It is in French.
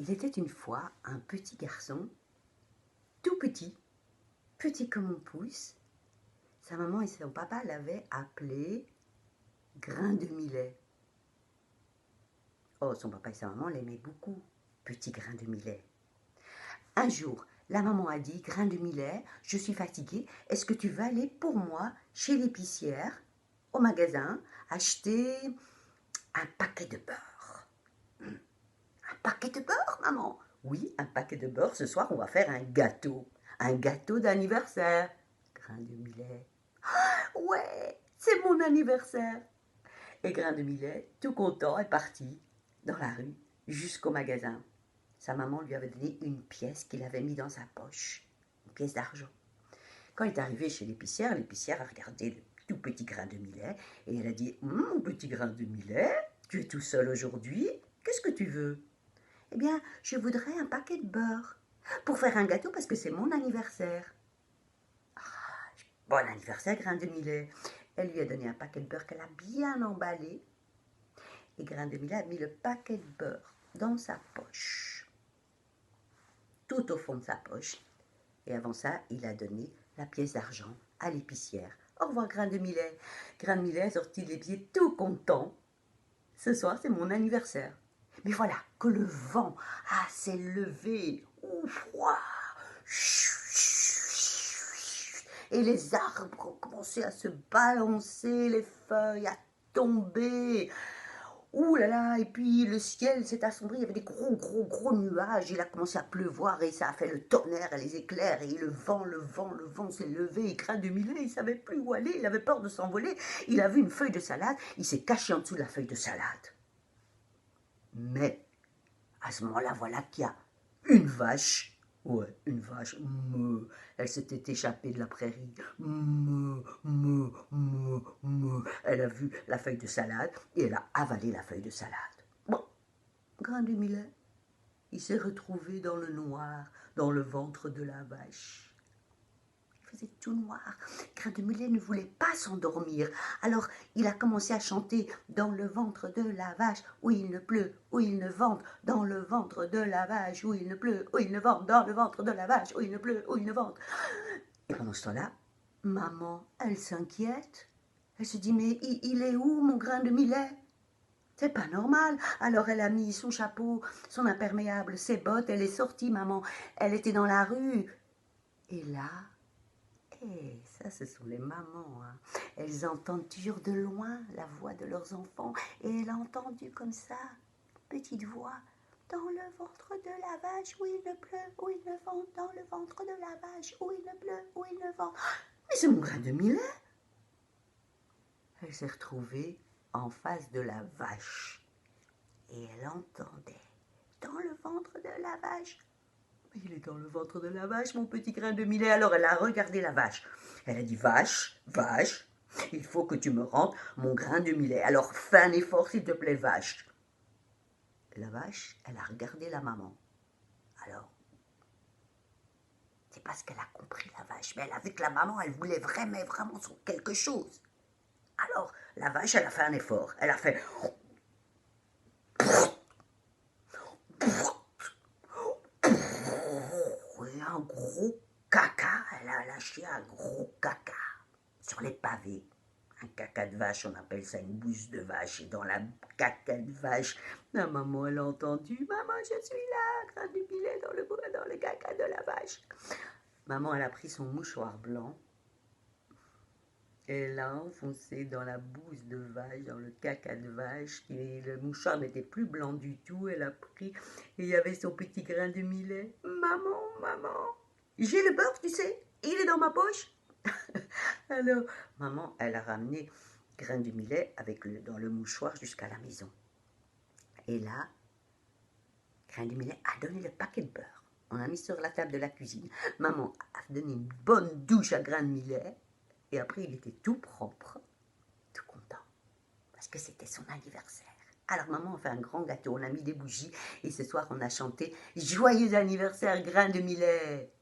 Il était une fois un petit garçon, tout petit, petit comme un pouce. Sa maman et son papa l'avaient appelé Grain de Millet. Oh, son papa et sa maman l'aimaient beaucoup, petit Grain de Millet. Un jour, la maman a dit, Grain de Millet, je suis fatiguée, est-ce que tu vas aller pour moi chez l'épicière, au magasin, acheter un paquet de beurre? Un paquet de beurre, maman? Oui, un paquet de beurre, ce soir on va faire un gâteau d'anniversaire. Grain de Millet, ouais, c'est mon anniversaire. Et Grain de Millet, tout content, est parti dans la rue jusqu'au magasin. Sa maman lui avait donné une pièce qu'il avait mis dans sa poche, une pièce d'argent. Quand il est arrivé chez l'épicière a regardé le tout petit Grain de Millet et elle a dit mon petit Grain de Millet, tu es tout seul aujourd'hui, qu'est-ce que tu veux? Eh bien, je voudrais un paquet de beurre pour faire un gâteau parce que c'est mon anniversaire. Bon anniversaire, Grain de Millet. Elle lui a donné un paquet de beurre qu'elle a bien emballé. Et Grain de Millet a mis le paquet de beurre dans sa poche. Tout au fond de sa poche. Et avant ça, il a donné la pièce d'argent à l'épicière. Au revoir, Grain de Millet. Grain de Millet est sorti de l'épicerie tout content. Ce soir, c'est mon anniversaire. Mais voilà que le vent s'est levé. Ouf, froid. Et les arbres ont commencé à se balancer, les feuilles à tomber. Ouh là là, et puis le ciel s'est assombri, il y avait des gros nuages, il a commencé à pleuvoir et ça a fait le tonnerre et les éclairs et le vent s'est levé, et Grain de Millet, il ne savait plus où aller, il avait peur de s'envoler, il a vu une feuille de salade, il s'est caché en dessous de la feuille de salade. Mais à ce moment-là, voilà qu'il y a une vache. Ouais, une vache, elle s'était échappée de la prairie. Elle a vu la feuille de salade et elle a avalé la feuille de salade. Bon, Grain de Millet, il s'est retrouvé dans le noir, dans le ventre de la vache. Il faisait tout noir. Grain de Millet ne voulait pas s'endormir. Alors il a commencé à chanter dans le ventre de la vache, où il ne pleut, où il ne vente, dans le ventre de la vache, où il ne pleut, où il ne vente, dans le ventre de la vache, où il ne pleut, où il ne vente. Et pendant ce temps-là, maman, elle s'inquiète. Elle se dit, mais il est où mon Grain de Millet? C'est pas normal. Alors elle a mis son chapeau, son imperméable, ses bottes, elle est sortie, maman. Elle était dans la rue. Et là, ça, ce sont les mamans. Hein. Elles entendent toujours de loin la voix de leurs enfants. Et elle a entendu comme ça, petite voix, dans le ventre de la vache, où il ne pleut, où il ne vente, dans le ventre de la vache, où il ne pleut, où il ne vente. Mais c'est mon Grain de Millet. Elle s'est retrouvée en face de la vache. Et elle entendait, dans le ventre de la vache, il est dans le ventre de la vache, mon petit Grain de Millet. Alors elle a regardé la vache. Elle a dit, vache, vache, il faut que tu me rendes mon Grain de Millet. Alors fais un effort, s'il te plaît, vache. La vache, elle a regardé la maman. Alors, c'est parce qu'elle a compris, la vache. Mais elle a vu que la maman, elle voulait vraiment quelque chose. Alors, la vache, elle a fait un effort. Elle a fait... un gros caca, elle a lâché un gros caca sur les pavés. Un caca de vache, on appelle ça une bouse de vache. Et dans la caca de vache, la maman, elle a entendu, maman, je suis là, Grain de Millet dans le caca de la vache. Maman, elle a pris son mouchoir blanc, elle l'a enfoncé dans la bouse de vache, dans le caca de vache, et le mouchoir n'était plus blanc du tout. Elle a pris, et il y avait son petit Grain de Millet. Maman, j'ai le beurre, tu sais, il est dans ma poche. Alors, maman, elle a ramené Grain de Millet dans le mouchoir jusqu'à la maison. Et là, Grain de Millet a donné le paquet de beurre. On l'a mis sur la table de la cuisine. Maman a donné une bonne douche à Grain de Millet. Et après, il était tout propre, tout content, parce que c'était son anniversaire. Alors maman a fait un grand gâteau, on a mis des bougies, et ce soir on a chanté « Joyeux anniversaire, Grain de Millet !»